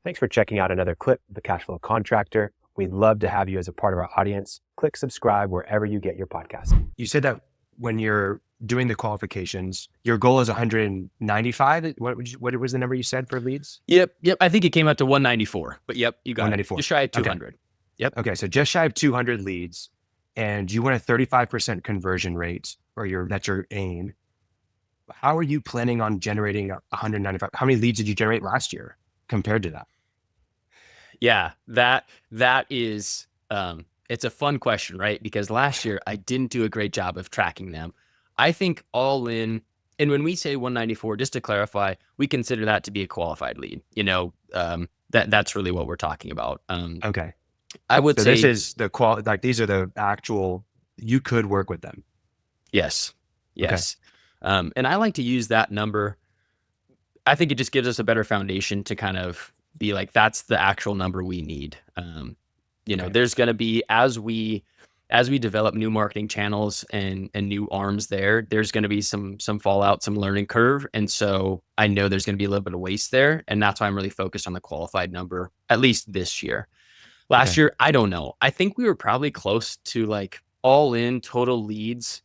Thanks for checking out another clip of the Cashflow Contractor. We'd love to have you as a part of our audience. Click subscribe wherever you get your podcast. You said that when you're doing the qualifications, your goal is 195. What was the number you said for leads? Yep. I think it came out to 194, but yep, you got 194. it. Just shy of 200. Okay. Yep. Okay, so just shy of 200 leads, and you want a 35% conversion rate, that's your aim. How are you planning on generating 195? How many leads did you generate last year compared to that? Yeah, that is, it's a fun question, right? Because last year I didn't do a great job of tracking them. I think all in, and when we say 194, just to clarify, we consider that to be a qualified lead. That's really what we're talking about. Okay. I would say this is the these are the actual, you could work with them. Yes. And I like to use that number. I think it just gives us a better foundation to kind of be like, that's the actual number we need. There's going to be, as we develop new marketing channels and new arms there's going to be some fallout, some learning curve. And so I know there's going to be a little bit of waste there. And that's why I'm really focused on the qualified number, at least this year. Last year, I don't know. I think we were probably close to like all in total leads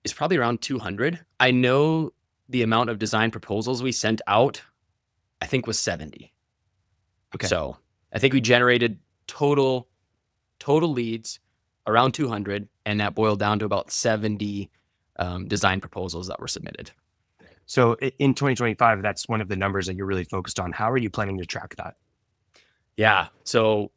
is probably around 200. I know the amount of design proposals we sent out, I think was 70. Okay. So I think we generated total leads around 200, and that boiled down to about 70 design proposals that were submitted. So in 2025, that's one of the numbers that you're really focused on. How are you planning to track that? Yeah. So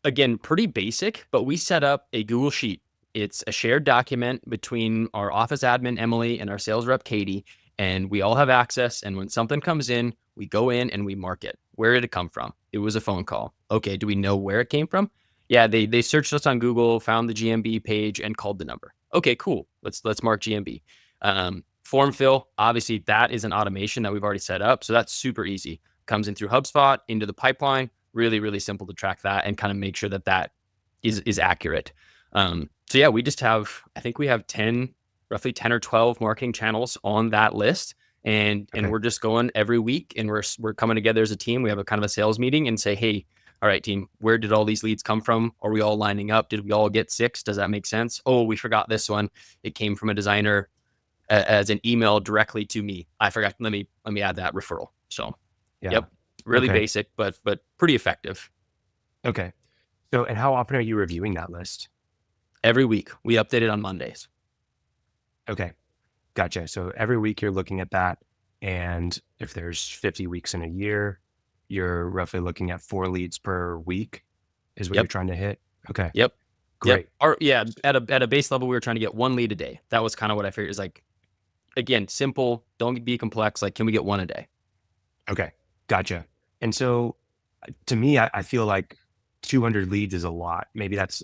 again, pretty basic, but we set up a Google Sheet. It's a shared document between our office admin, Emily, and our sales rep, Katie, and we all have access. And when something comes in, we go in and we mark it. Where did it come from? It was a phone call. Okay. Do we know where it came from? Yeah. They searched us on Google, found the GMB page, and called the number. Okay, cool. Let's mark GMB. Form fill, obviously that is an automation that we've already set up. So that's super easy. Comes in through HubSpot into the pipeline. Really, really simple to track that and kind of make sure that is accurate. So yeah, we just have, I think we have roughly 10 or 12 marketing channels on that list. And we're just going every week, and we're coming together as a team. We have a kind of a sales meeting and say, hey, all right, team, where did all these leads come from? Are we all lining up? Did we all get 6? Does that make sense? Oh, we forgot this one. It came from a designer as an email directly to me. I forgot. Let me add that referral. So, Yep. Really basic, but pretty effective. Okay. So, and how often are you reviewing that list? Every week. We update it on Mondays. Okay. Gotcha. So every week you're looking at that. And if there's 50 weeks in a year, you're roughly looking at 4 leads per week is what you're trying to hit. Okay. Yep. Great. Yep. At a base level, we were trying to get 1 lead a day. That was kind of what I figured. Is like, again, simple, don't be complex. Like, can we get 1 a day? Okay. Gotcha. And so to me, I feel like 200 leads is a lot. Maybe that's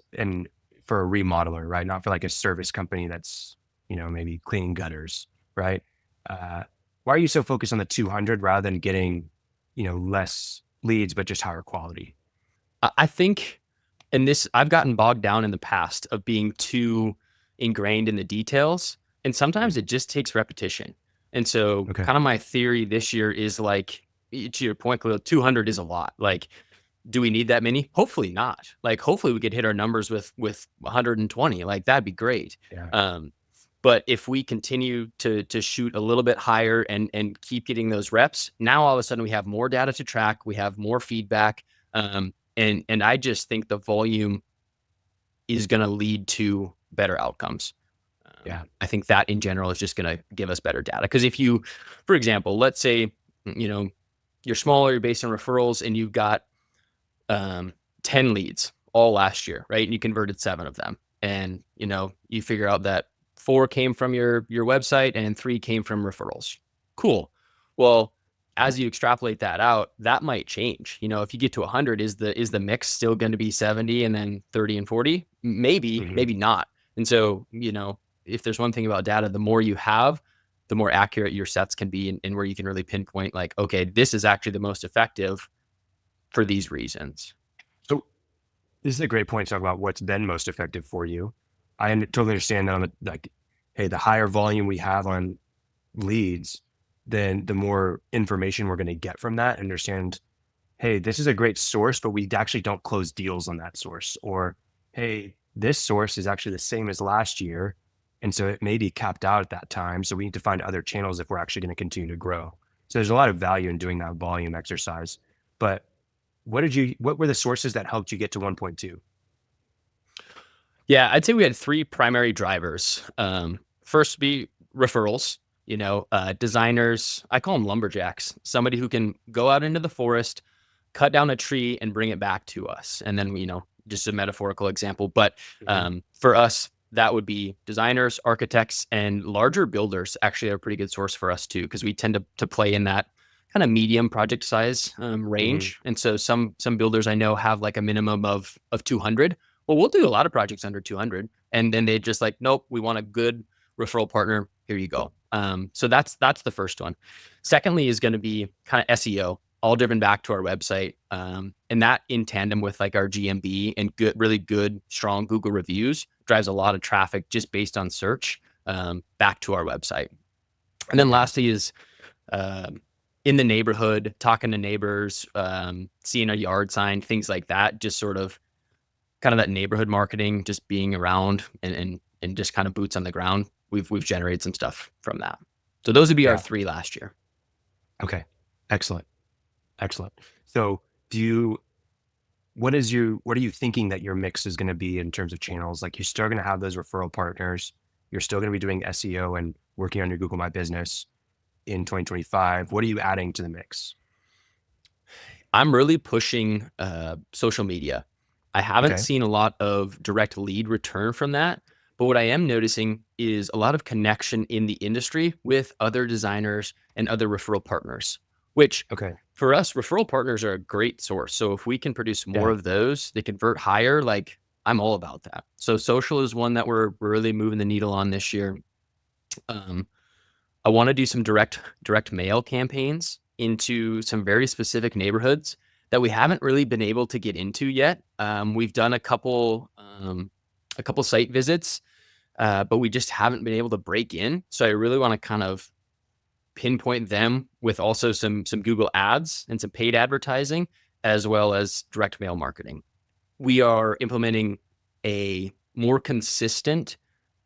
for a remodeler, right? Not for like a service company that's, maybe cleaning gutters, right? Why are you so focused on the 200 rather than getting, less leads, but just higher quality? I think, I've gotten bogged down in the past of being too ingrained in the details. And sometimes it just takes repetition. And so kind of my theory this year is like, to your point, Khalil, 200 is a lot. Like, do we need that many? Hopefully not. Like, hopefully we could hit our numbers with 120. Like, that'd be great. Yeah. But if we continue to shoot a little bit higher and keep getting those reps, now all of a sudden we have more data to track. We have more feedback. And I just think the volume is going to lead to better outcomes. Yeah. I think that in general is just going to give us better data. Because if you, for example, let's say, you're smaller, you're based on referrals, and you've got 10 leads all last year, right? And you converted 7 of them. And, you figure out that 4 came from your website and 3 came from referrals. Cool. Well, as you extrapolate that out, that might change. If you get to 100, is the mix still going to be 70 and then 30 and 40? Maybe, maybe not. And so, if there's one thing about data, the more you have, the more accurate your sets can be, and where you can really pinpoint like, okay, this is actually the most effective for these reasons. So this is a great point to talk about what's been most effective for you. I totally understand that on the higher volume we have on leads, then the more information we're going to get from that, understand hey, this is a great source, but we actually don't close deals on that source. Or, hey, this source is actually the same as last year. And so it may be capped out at that time. So we need to find other channels if we're actually going to continue to grow. So there's a lot of value in doing that volume exercise. But what were the sources that helped you get to 1.2? Yeah, I'd say we had three primary drivers. First would be referrals, designers. I call them lumberjacks, somebody who can go out into the forest, cut down a tree and bring it back to us. And then, just a metaphorical example. But Hmm. for us, that would be designers, architects, and larger builders actually are a pretty good source for us too, because we tend to play in that kind of medium project size Hmm. range. And so some builders I know have like a minimum of 200. Well, we'll do a lot of projects under 200. And then they just like, nope, we want a good referral partner. Here you go. So that's the first one. Secondly is going to be kind of SEO, all driven back to our website. And that in tandem with like our GMB and really good, strong Google reviews drives a lot of traffic just based on search back to our website. And then Okay. lastly is in the neighborhood, talking to neighbors, seeing a yard sign, things like that, just sort of kind of that neighborhood marketing, just being around and just kind of boots on the ground. We've generated some stuff from that. So those would be our Yeah. three last year. Okay. Excellent. Excellent. So what are you thinking that your mix is going to be in terms of channels? Like you're still going to have those referral partners. You're still going to be doing SEO and working on your Google My Business in 2025. What are you adding to the mix? I'm really pushing social media. I haven't Okay. seen a lot of direct lead return from that, but what I am noticing is a lot of connection in the industry with other designers and other referral partners, which Okay. for us, referral partners are a great source. So if we can produce more Yeah. of those, they convert higher, like I'm all about that. So social is one that we're really moving the needle on this year. Um, I want to do some direct mail campaigns into some very specific neighborhoods that we haven't really been able to get into yet. We've done a couple site visits, but we just haven't been able to break in. So I really want to kind of pinpoint them with also some Google ads and some paid advertising, as well as direct mail marketing. We are implementing a more consistent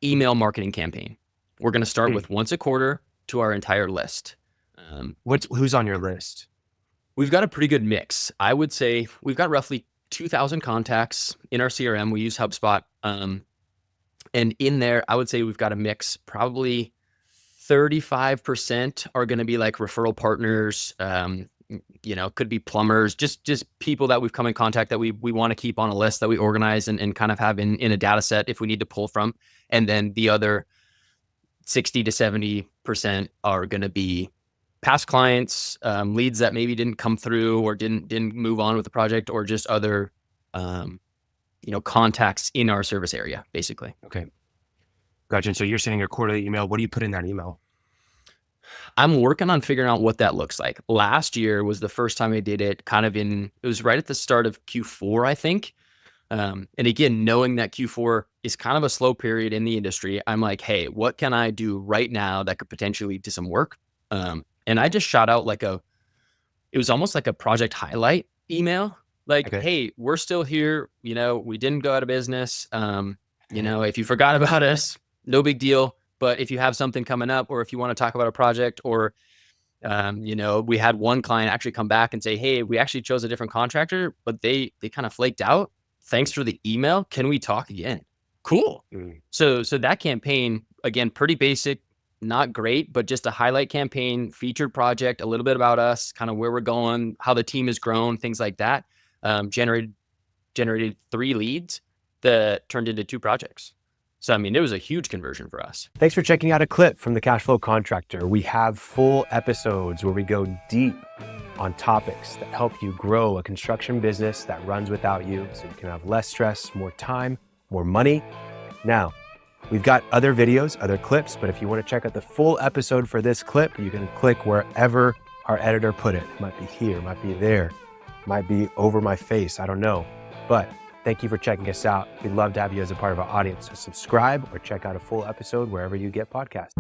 email marketing campaign. We're going to start Hmm. with once a quarter to our entire list. Um, Who's on your list? we've got a pretty good mix. I would say we've got roughly 2,000 contacts in our CRM. We use HubSpot. And in there, I would say we've got a mix. Probably 35% are going to be like referral partners. Could be plumbers, just people that we've come in contact that we want to keep on a list that we organize and kind of have in a data set if we need to pull from. And then the other 60 to 70% are going to be past clients, leads that maybe didn't come through or didn't move on with the project, or just other contacts in our service area, basically. Okay. Gotcha. And so you're sending a quarterly email. What do you put in that email? I'm working on figuring out what that looks like. Last year was the first time I did it it was right at the start of Q4, I think. And again, knowing that Q4 is kind of a slow period in the industry, I'm like, hey, what can I do right now that could potentially lead to some work? And I just shot out it was almost like a project highlight email. Like, Okay. hey, we're still here. We didn't go out of business. If you forgot about us, no big deal. But if you have something coming up, or if you want to talk about a project, or we had one client actually come back and say, hey, we actually chose a different contractor, but they kind of flaked out. Thanks for the email. Can we talk again? Cool. Mm. So that campaign, again, pretty basic, not great, but just a highlight campaign, featured project, a little bit about us, kind of where we're going, how the team has grown, things like that. Generated 3 leads that turned into 2 projects. So, I mean, it was a huge conversion for us. Thanks for checking out a clip from the Cashflow Contractor. We have full episodes where we go deep on topics that help you grow a construction business that runs without you so you can have less stress, more time, more money. Now, we've got other videos, other clips, but if you want to check out the full episode for this clip, you can click wherever our editor put it. It might be here, it might be there, it might be over my face, I don't know. But thank you for checking us out. We'd love to have you as a part of our audience. So subscribe or check out a full episode wherever you get podcasts.